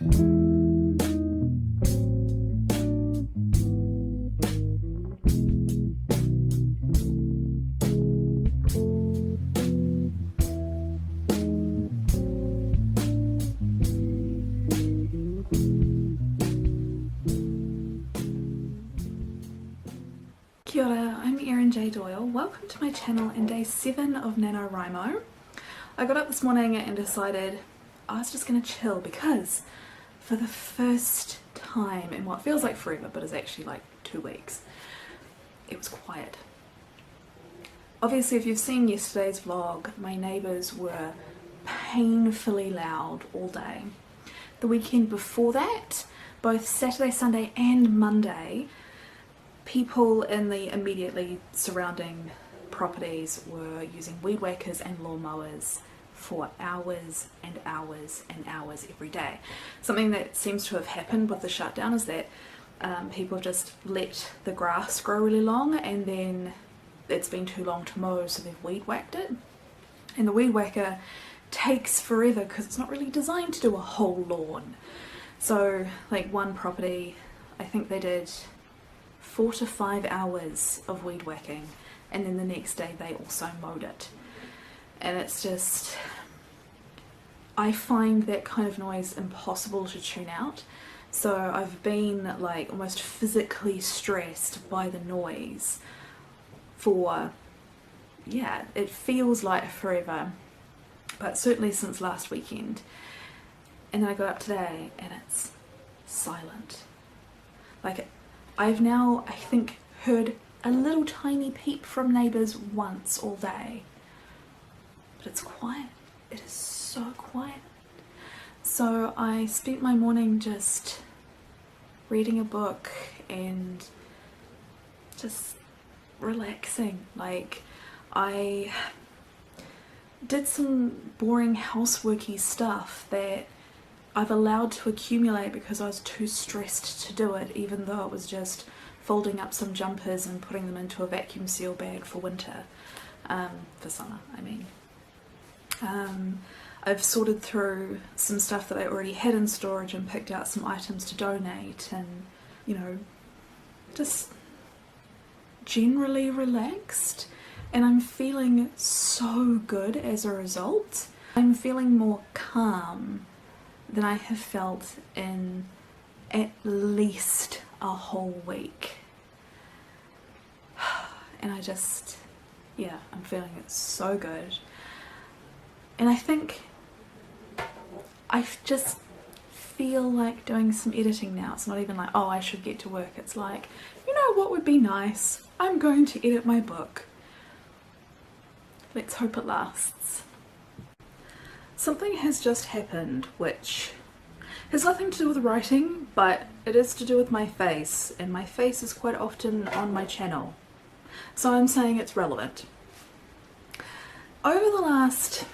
Kia ora, I'm Erin J. Doyle. Welcome to my channel in day 7 of NaNoWriMo. I got up this morning and decided I was just going to chill because for the first time in what feels like forever but is actually like 2 weeks, it was quiet. Obviously, if you've seen yesterday's vlog, my neighbours were painfully loud all day. The weekend before that, both Saturday, Sunday and Monday, people in the immediately surrounding properties were using weed whackers and lawnmowers for hours and hours and hours every day. Something that seems to have happened with the shutdown is that people just let the grass grow really long, and then it's been too long to mow, so they've weed whacked it. And the weed whacker takes forever because it's not really designed to do a whole lawn. So like one property, I think they did 4 to 5 hours of weed whacking, and then the next day they also mowed it. And it's just, I find that kind of noise impossible to tune out. So I've been like almost physically stressed by the noise for, yeah, it feels like forever, but certainly since last weekend. And then I got up today and it's silent. Like, I've now, I think, heard a little tiny peep from neighbours once all day. But it's quiet. It is so quiet. So I spent my morning just reading a book and just relaxing. Like, I did some boring houseworky stuff that I've allowed to accumulate because I was too stressed to do it, even though it was just folding up some jumpers and putting them into a vacuum seal bag for winter, for summer, I mean. I've sorted through some stuff that I already had in storage and picked out some items to donate, and, you know, just generally relaxed, and I'm feeling so good as a result. I'm feeling more calm than I have felt in at least a whole week. And I just, yeah, I'm feeling it so good. And I think I just feel like doing some editing now. It's not even like, oh, I should get to work. It's like, you know what would be nice? I'm going to edit my book. Let's hope it lasts. Something has just happened which has nothing to do with writing, but it is to do with my face, and my face is quite often on my channel, so I'm saying it's relevant. Over the last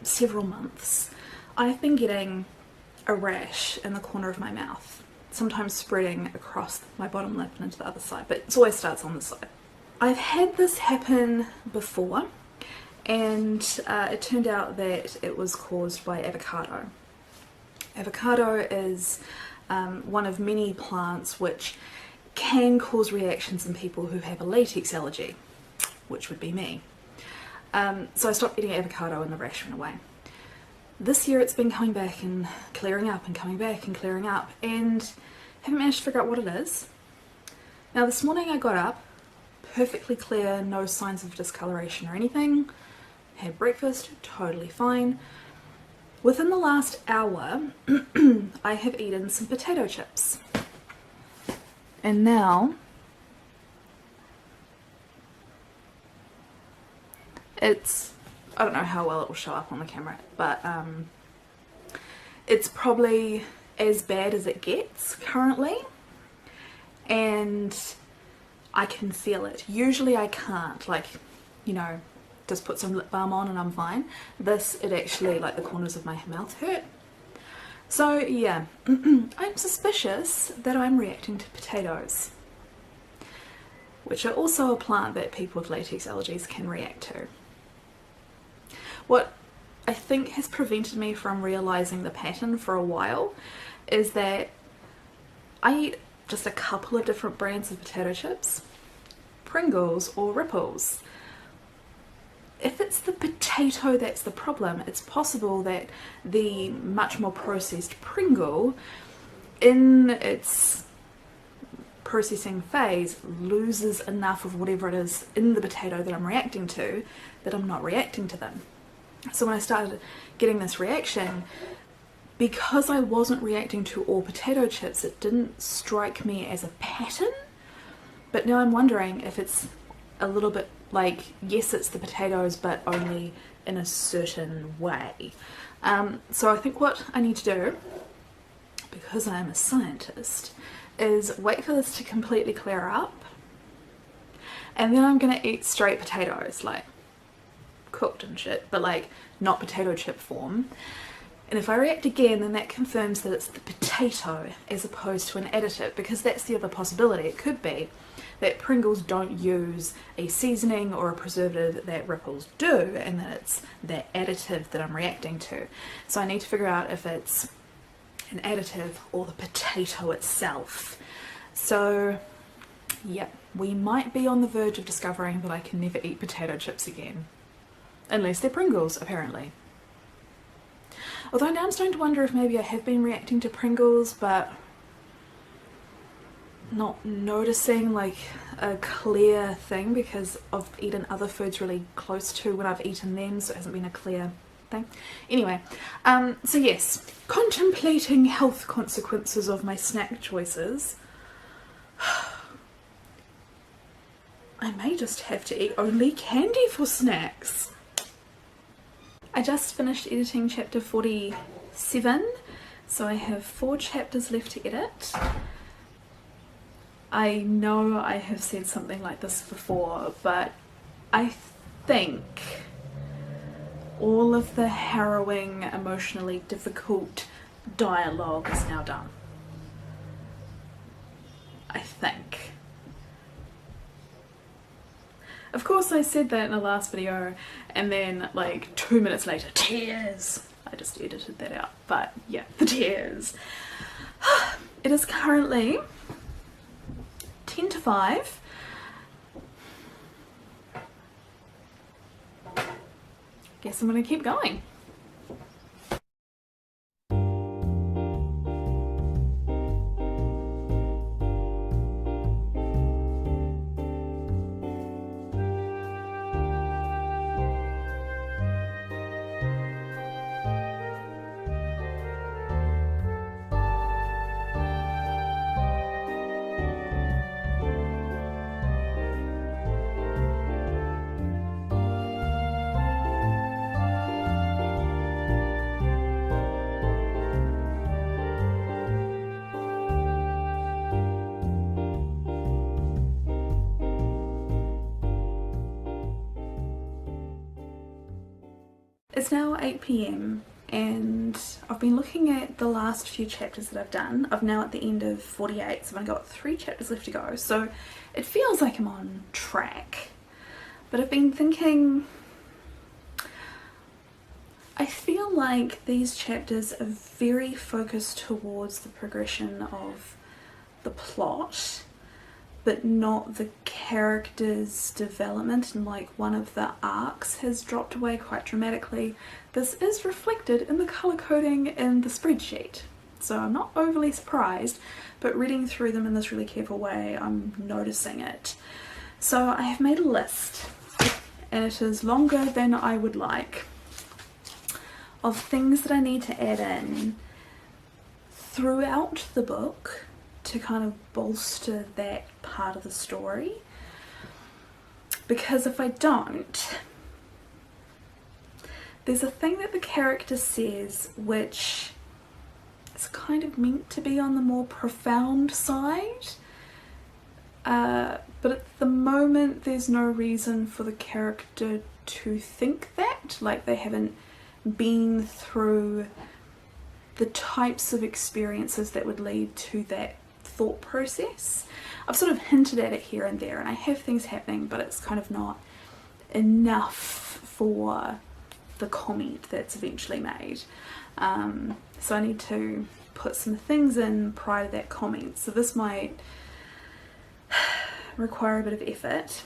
several months, I've been getting a rash in the corner of my mouth, sometimes spreading across my bottom lip and into the other side, but it always starts on this side. I've had this happen before, and it turned out that it was caused by avocado. Avocado is one of many plants which can cause reactions in people who have a latex allergy, which would be me. So I stopped eating avocado and the rash went away. This year it's been coming back and clearing up and coming back and clearing up, and haven't managed to figure out what it is. Now this morning I got up, perfectly clear, no signs of discoloration or anything. Had breakfast, totally fine. Within the last hour, I have eaten some potato chips. And now, it's, I don't know how well it will show up on the camera, but it's probably as bad as it gets currently. And I can feel it. Usually I can't, like, you know, just put some lip balm on and I'm fine. This, it actually, like, the corners of my mouth hurt. So yeah, I'm suspicious that I'm reacting to potatoes, which are also a plant that people with latex allergies can react to. What I think has prevented me from realising the pattern for a while is that I eat just a couple of different brands of potato chips, Pringles or Ripples. If it's the potato that's the problem, it's possible that the much more processed Pringle, in its processing phase, loses enough of whatever it is in the potato that I'm reacting to, that I'm not reacting to them. So when I started getting this reaction, because I wasn't reacting to all potato chips, it didn't strike me as a pattern. But now I'm wondering if it's a little bit like, yes, it's the potatoes, but only in a certain way. So I think what I need to do, because I am a scientist, is wait for this to completely clear up, and then I'm gonna eat straight potatoes, like cooked and shit, but like not potato chip form. And if I react again, then that confirms that it's the potato as opposed to an additive, because that's the other possibility. It could be that Pringles don't use a seasoning or a preservative that Ripples do, and that it's that additive that I'm reacting to. So I need to figure out if it's an additive or the potato itself. So yeah, we might be on the verge of discovering that I can never eat potato chips again. Unless they're Pringles, apparently. Although now I'm starting to wonder if maybe I have been reacting to Pringles, but not noticing like a clear thing, because I've eaten other foods really close to when I've eaten them, so it hasn't been a clear thing. Anyway, so yes, contemplating health consequences of my snack choices. I may just have to eat only candy for snacks. I just finished editing chapter 47, so I have 4 chapters left to edit. I know I have said something like this before, but I think all of the harrowing, emotionally difficult dialogue is now done. I think. Of course I said that in the last video, and then like 2 minutes later, tears! I just edited that out, but yeah, the tears. It is currently 10 to 5. Guess I'm gonna keep going. It's now 8 PM and I've been looking at the last few chapters that I've done. I'm now at the end of 48, so I've only got 3 chapters left to go, so it feels like I'm on track. But I've been thinking, I feel like these chapters are very focused towards the progression of the plot, but not the character's development, and like one of the arcs has dropped away quite dramatically. This is reflected in the colour coding in the spreadsheet, so I'm not overly surprised, but reading through them in this really careful way, I'm noticing it. So I have made a list, and it is longer than I would like, of things that I need to add in throughout the book to kind of bolster that part of the story, because if I don't, there's a thing that the character says which is kind of meant to be on the more profound side, but at the moment there's no reason for the character to think that, like they haven't been through the types of experiences that would lead to that thought process. I've sort of hinted at it here and there, and I have things happening, but it's kind of not enough for the comment that's eventually made. So I need to put some things in prior to that comment, so this might require a bit of effort.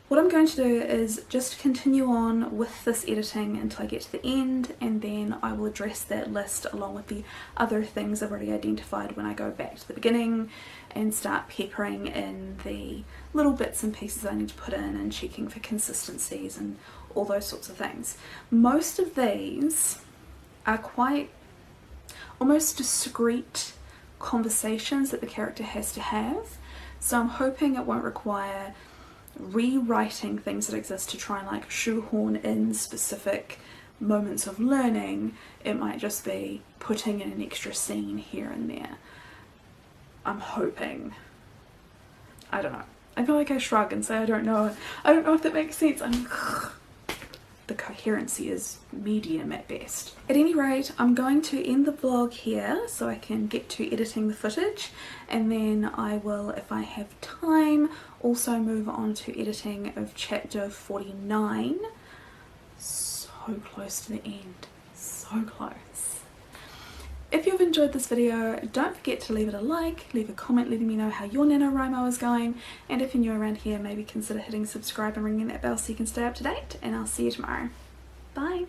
What I'm going to do is just continue on with this editing until I get to the end, and then I will address that list along with the other things I've already identified when I go back to the beginning and start peppering in the little bits and pieces I need to put in and checking for consistencies and all those sorts of things. Most of these are quite almost discrete conversations that the character has to have, so I'm hoping it won't require rewriting things that exist to try and like shoehorn in specific moments of learning. It might just be putting in an extra scene here and there. I'm hoping. I don't know. I feel like I shrug and say I don't know. I don't know if that makes sense. The coherency is medium at best. At any rate, I'm going to end the vlog here so I can get to editing the footage, and then I will, if I have time, also move on to editing of chapter 49. So close to the end. So close. If you've enjoyed this video, don't forget to leave it a like, leave a comment letting me know how your NaNoWriMo is going, and if you're new around here, maybe consider hitting subscribe and ringing that bell so you can stay up to date, and I'll see you tomorrow. Bye!